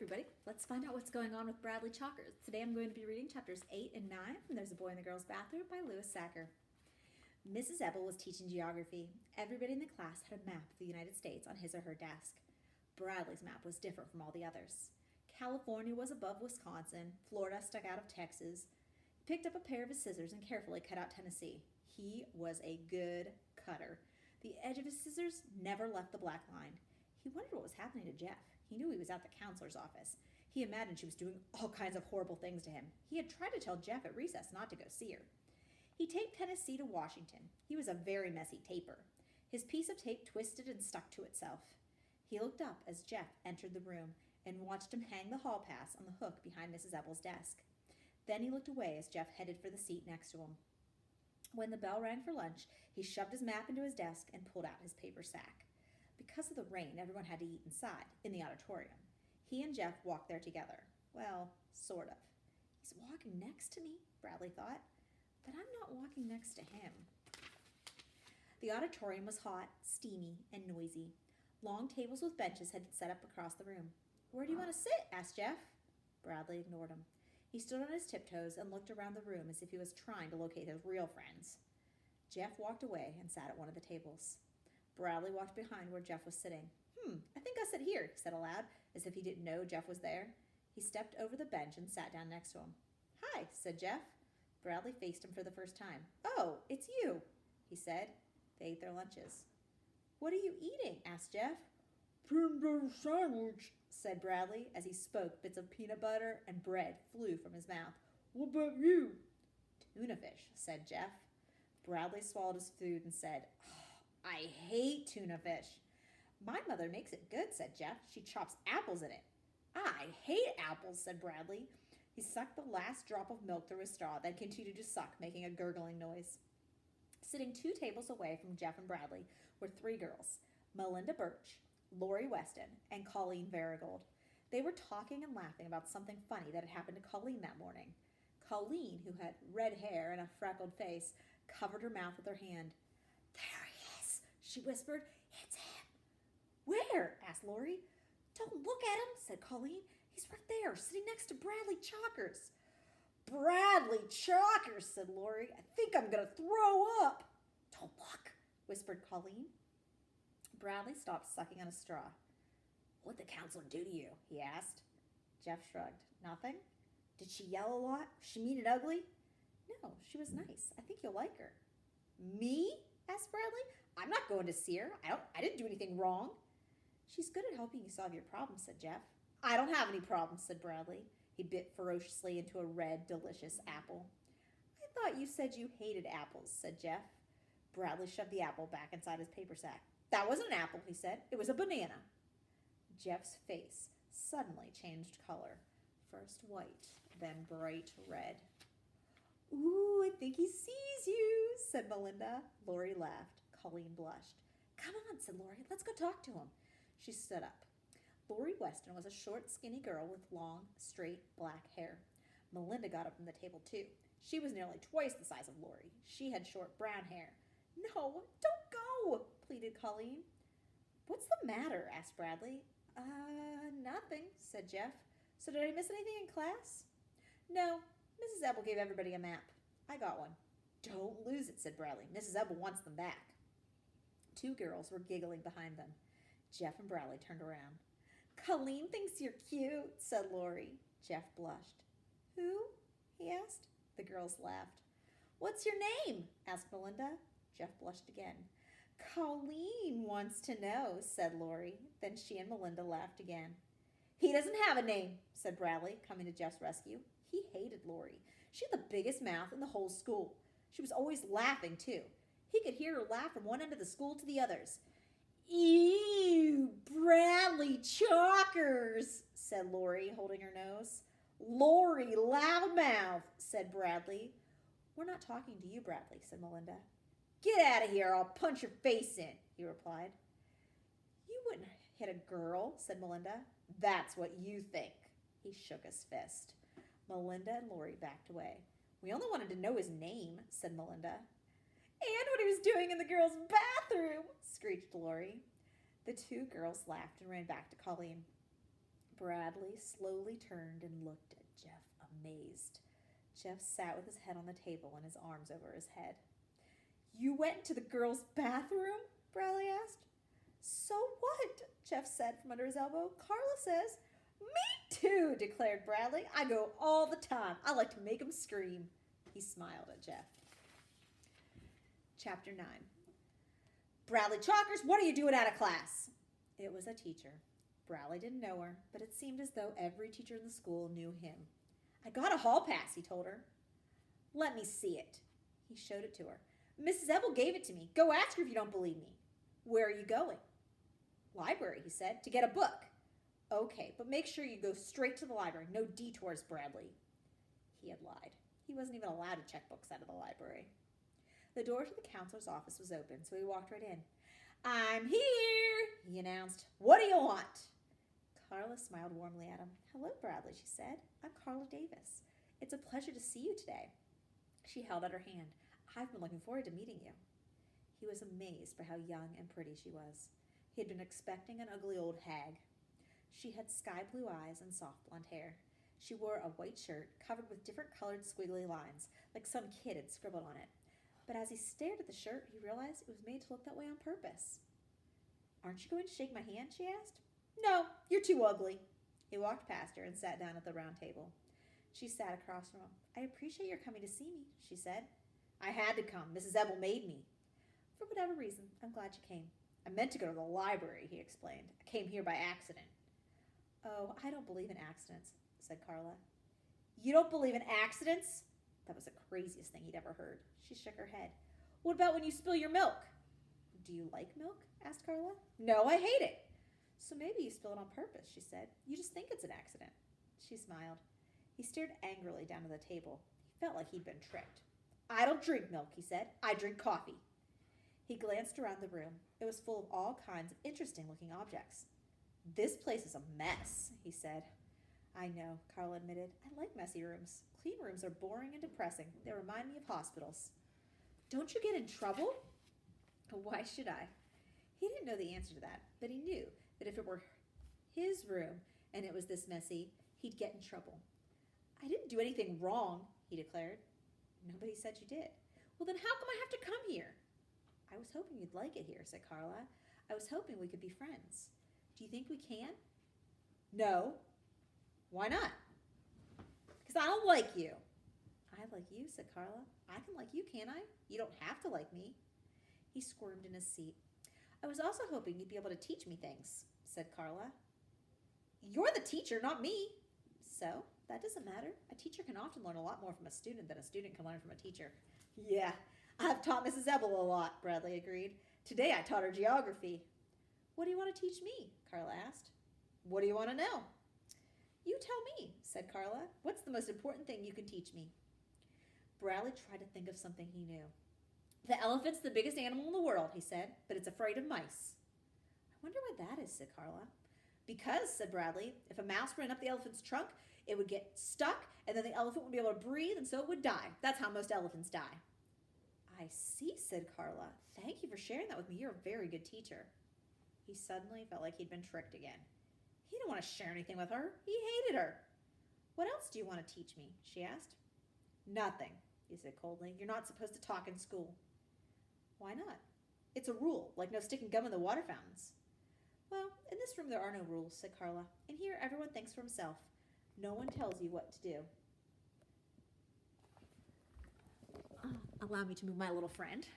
everybody. Let's find out what's going on with Bradley Chalkers. Today I'm going to be reading chapters 8 and 9 from There's a Boy in the Girl's Bathroom by Louis Sachar. Mrs. Ebel was teaching geography. Everybody in the class had a map of the United States on his or her desk. Bradley's map was different from all the others. California was above Wisconsin. Florida stuck out of Texas. He picked up a pair of his scissors and carefully cut out Tennessee. He was a good cutter. The edge of his scissors never left the black line. He wondered what was happening to Jeff. He knew he was at the counselor's office. He imagined she was doing all kinds of horrible things to him. He had tried to tell Jeff at recess not to go see her. He taped Tennessee to Washington. He was a very messy taper. His piece of tape twisted and stuck to itself. He looked up as Jeff entered the room and watched him hang the hall pass on the hook behind Mrs. Ebel's desk. Then he looked away as Jeff headed for the seat next to him. When the bell rang for lunch, he shoved his map into his desk and pulled out his paper sack. Because of the rain, everyone had to eat inside, in the auditorium. He and Jeff walked there together. Well, sort of. He's walking next to me, Bradley thought, but I'm not walking next to him. The auditorium was hot, steamy, and noisy. Long tables with benches had been set up across the room. "Where do you want to sit?" asked Jeff. Bradley ignored him. He stood on his tiptoes and looked around the room as if he was trying to locate his real friends. Jeff walked away and sat at one of the tables. Bradley walked behind where Jeff was sitting. I think I'll sit here," he said aloud, as if he didn't know Jeff was there. He stepped over the bench and sat down next to him. "Hi," said Jeff. Bradley faced him for the first time. "Oh, it's you," he said. They ate their lunches. "What are you eating?" asked Jeff. "Peanut butter sandwich," said Bradley. As he spoke, bits of peanut butter and bread flew from his mouth. "What about you?" "Tuna fish," said Jeff. Bradley swallowed his food and said, "I hate tuna fish." "My mother makes it good," said Jeff. "She chops apples in it." "I hate apples," said Bradley. He sucked the last drop of milk through his straw, then continued to suck, making a gurgling noise. Sitting 2 tables away from Jeff and Bradley were 3 girls, Melinda Birch, Lori Weston, and Colleen Varigold. They were talking and laughing about something funny that had happened to Colleen that morning. Colleen, who had red hair and a freckled face, covered her mouth with her hand. "There he is," she whispered. "It's him." "Where?" asked Lori. "Don't look at him," said Colleen. "He's right there, sitting next to Bradley Chalkers." "Bradley Chalkers," said Lori. "I think I'm going to throw up." "Don't look," whispered Colleen. Bradley stopped sucking on a straw. "What'd the counselor do to you?" he asked. Jeff shrugged. "Nothing." "Did she yell a lot? Was she mean and ugly?" "No, she was nice. I think you'll like her." "Me?" asked Bradley. "I'm not going to see her. I didn't do anything wrong." "She's good at helping you solve your problems," said Jeff. "I don't have any problems," said Bradley. He bit ferociously into a red, delicious apple. "I thought you said you hated apples," said Jeff. Bradley shoved the apple back inside his paper sack. "That wasn't an apple," he said. "It was a banana." Jeff's face suddenly changed color. First white, then bright red. "Ooh, I think he sees you," said Melinda. Lori laughed. Colleen blushed. "Come on," said Lori. "Let's go talk to him." She stood up. Lori Weston was a short, skinny girl with long, straight, black hair. Melinda got up from the table, too. She was nearly twice the size of Lori. She had short brown hair. "No, don't go," pleaded Colleen. "What's the matter?" asked Bradley. Nothing," said Jeff. "So did I miss anything in class?" "No, Mrs. Ebel gave everybody a map. I got one." "Don't lose it," said Bradley. "Mrs. Ebel wants them back." 2 girls were giggling behind them. Jeff and Bradley turned around. "Colleen thinks you're cute," said Lori. Jeff blushed. "Who?" he asked. The girls laughed. "What's your name?" asked Melinda. Jeff blushed again. "Colleen wants to know," said Lori. Then she and Melinda laughed again. "He doesn't have a name," said Bradley, coming to Jeff's rescue. He hated Lori. She had the biggest mouth in the whole school. She was always laughing, too. He could hear her laugh from one end of the school to the others. "Ew, Bradley Chalkers," said Lori, holding her nose. "Lori Loudmouth," said Bradley. "We're not talking to you, Bradley," said Melinda. "Get out of here, I'll punch your face in," he replied. "You wouldn't hit a girl," said Melinda. "That's what you think." He shook his fist. Melinda and Lori backed away. "We only wanted to know his name," said Melinda. "And what he was doing in the girls' bathroom," screeched Lori. The 2 girls laughed and ran back to Colleen. Bradley slowly turned and looked at Jeff, amazed. Jeff sat with his head on the table and his arms over his head. "You went into the girls' bathroom?" Bradley asked. "So what?" Jeff said from under his elbow. "Carla says." "Me too," declared Bradley. "I go all the time. I like to make 'em scream." He smiled at Jeff. Chapter 9. "Bradley Chalkers, what are you doing out of class?" It was a teacher. Bradley didn't know her, but it seemed as though every teacher in the school knew him. "I got a hall pass," he told her. "Let me see it." He showed it to her. "Mrs. Ebel gave it to me. Go ask her if you don't believe me." "Where are you going?" "Library," he said, "to get a book." "Okay, but make sure you go straight to the library. No detours, Bradley." He had lied. He wasn't even allowed to check books out of the library. The door to the counselor's office was open, so he walked right in. "I'm here," he announced. "What do you want?" Carla smiled warmly at him. "Hello, Bradley," she said. "I'm Carla Davis. It's a pleasure to see you today." She held out her hand. "I've been looking forward to meeting you." He was amazed by how young and pretty she was. He had been expecting an ugly old hag. She had sky blue eyes and soft blonde hair. She wore a white shirt covered with different colored squiggly lines, like some kid had scribbled on it. But as he stared at the shirt, he realized it was made to look that way on purpose. "Aren't you going to shake my hand?" she asked. "No, you're too ugly." He walked past her and sat down at the round table. She sat across from him. "I appreciate your coming to see me," she said. "I had to come. Mrs. Ebel made me." "For whatever reason, I'm glad you came." "I meant to go to the library," he explained. "I came here by accident." "Oh, I don't believe in accidents," said Carla. "You don't believe in accidents?" That was the craziest thing he'd ever heard. She shook her head. "What about when you spill your milk?" "Do you like milk?" asked Carla. "No, I hate it." "So maybe you spill it on purpose," she said. "You just think it's an accident." She smiled. He stared angrily down at the table. He felt like he'd been tricked. "I don't drink milk," he said. "I drink coffee." He glanced around the room. It was full of all kinds of interesting-looking objects. "This place is a mess," he said. "I know," Carla admitted. "I like messy rooms. Clean rooms are boring and depressing. They remind me of hospitals." "Don't you get in trouble?" "Why should I?" He didn't know the answer to that, but he knew that if it were his room and it was this messy, he'd get in trouble. "I didn't do anything wrong," he declared. "Nobody said you did." "Well, then how come I have to come here?" "I was hoping you'd like it here," said Carla. "I was hoping we could be friends. Do you think we can?" "No." "Why not?" "Because I don't like you." "I like you," said Carla. "I can like you, can't I? You don't have to like me." He squirmed in his seat. "I was also hoping you'd be able to teach me things," said Carla. "You're the teacher, not me." "So, that doesn't matter. A teacher can often learn a lot more from a student than a student can learn from a teacher." "Yeah, I've taught Mrs. Ebel a lot," Bradley agreed. "Today I taught her geography." "What do you want to teach me?" Carla asked. "What do you want to know?" "You tell me," said Carla. "What's the most important thing you can teach me?" Bradley tried to think of something he knew. "The elephant's the biggest animal in the world," he said, "but it's afraid of mice." "I wonder why that is," said Carla. "Because," said Bradley, "if a mouse ran up the elephant's trunk, it would get stuck, and then the elephant would be able to breathe, and so it would die. That's how most elephants die." "I see," said Carla. "Thank you for sharing that with me. You're a very good teacher." He suddenly felt like he'd been tricked again. He didn't want to share anything with her. He hated her. "What else do you want to teach me?" she asked. "Nothing," he said coldly. "You're not supposed to talk in school." "Why not?" "It's a rule, like no sticking gum in the water fountains." "Well, in this room there are no rules," said Carla. "In here everyone thinks for himself. No one tells you what to do." Allow me to move my little friend.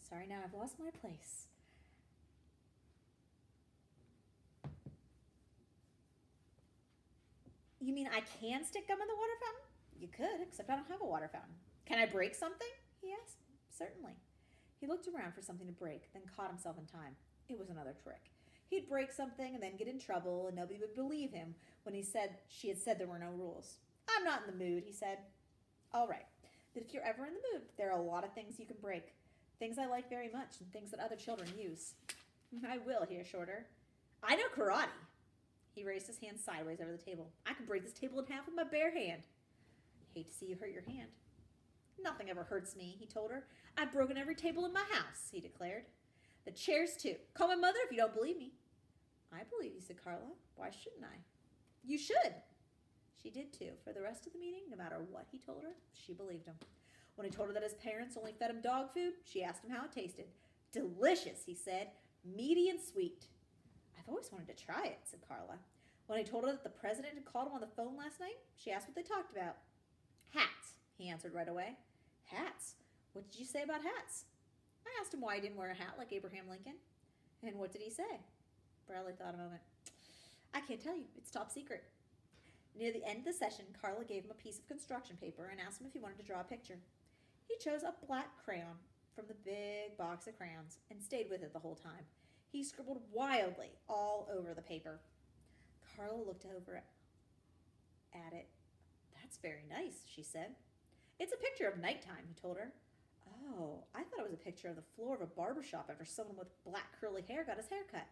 Sorry, now I've lost my place. "You mean I can stick gum in the water fountain?" "You could, except I don't have a water fountain." "Can I break something?" he asked. "Certainly." He looked around for something to break, then caught himself in time. It was another trick. He'd break something and then get in trouble, and nobody would believe him when she had said there were no rules. "I'm not in the mood," he said. "All right, but if you're ever in the mood, there are a lot of things you can break. Things I like very much and things that other children use." "I will," he assured her. "I know karate." He raised his hand sideways over the table. "I can break this table in half with my bare hand." "Hate to see you hurt your hand." "Nothing ever hurts me," he told her. "I've broken every table in my house," he declared. The chairs, too. Call my mother if you don't believe me. I believe you, said Carla. Why shouldn't I? You should. She did, too. For the rest of the meeting, no matter what he told her, she believed him. When he told her that his parents only fed him dog food, she asked him how it tasted. Delicious, he said. Meaty and sweet. I've always wanted to try it, said Carla. When I told her that the president had called him on the phone last night, she asked what they talked about. Hats, he answered right away. Hats? What did you say about hats? I asked him why he didn't wear a hat like Abraham Lincoln. And what did he say? Bradley thought a moment. I can't tell you. It's top secret. Near the end of the session, Carla gave him a piece of construction paper and asked him if he wanted to draw a picture. He chose a black crayon from the big box of crayons and stayed with it the whole time. He scribbled wildly all over the paper. Carla looked over at it. That's very nice, she said. It's a picture of nighttime, he told her. Oh, I thought it was a picture of the floor of a barber shop after someone with black curly hair got his hair cut.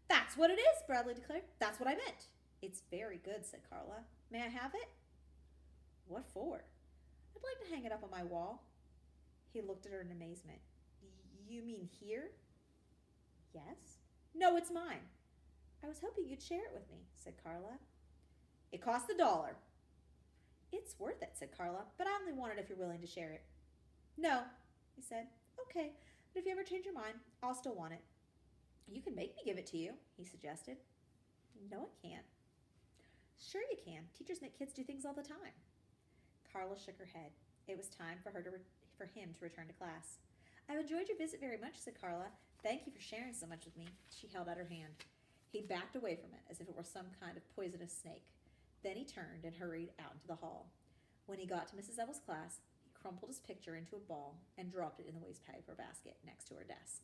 That's what it is, Bradley declared. That's what I meant. It's very good, said Carla. May I have it? What for? I'd like to hang it up on my wall. He looked at her in amazement. You mean here? Yes. No, it's mine. I was hoping you'd share it with me, said Carla. It costs $1. It's worth it, said Carla, but I only want it if you're willing to share it. No, he said. Okay, but if you ever change your mind, I'll still want it. You can make me give it to you, he suggested. No, I can't. Sure you can. Teachers make kids do things all the time. Carla shook her head. It was time for him to return to class. I've enjoyed your visit very much, said Carla. Thank you for sharing so much with me. She held out her hand. He backed away from it as if it were some kind of poisonous snake. Then he turned and hurried out into the hall. When he got to Mrs. Evel's class, he crumpled his picture into a ball and dropped it in the waste paper basket next to her desk.